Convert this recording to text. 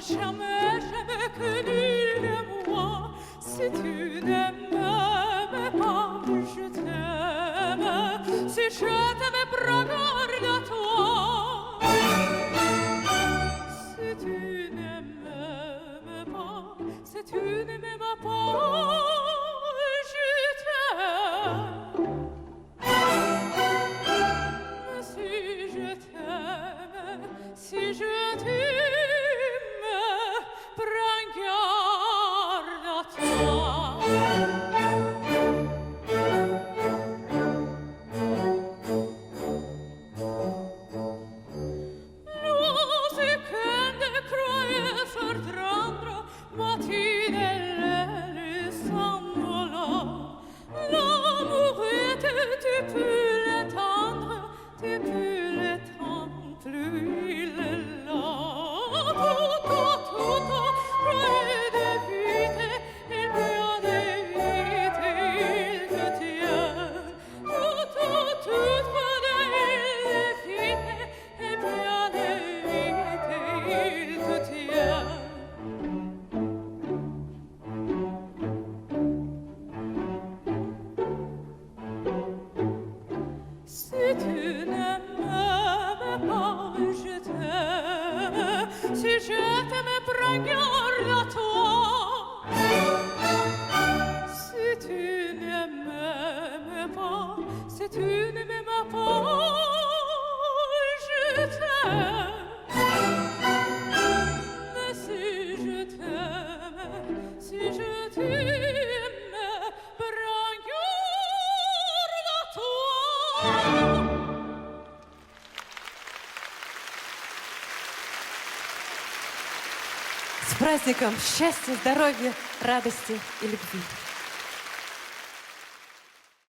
Jamais, jamais connu de moi. Si tu ne m'aimes pas, je t'aime. Si je t'aime, prends garde à toi. Si tu ne m'aimes pas, si tu ne m'aimes pas, je t'aime. Mais si je t'aime, si je t'aime, prends garde à toi. Musica croyais sorprendre, matinelle s'envola. L'amour était, tu peux l'étendre, tu peux l'étendre, plus il est là. Tout, croyais d'éviter, il peut d'éviter, il te tient. Tout, croyais d'éviter, il peut d'éviter, il te tient. Si tu ne m'aimes pas, je t'aime. Si je t'aime, prends garde à toi. Si tu ne m'aimes pas, si tu ne m'aimes pas, je t'aime. Mais si je t'aime, si je t'aime, prends garde à toi. С праздником счастья, здоровья, радости и любви!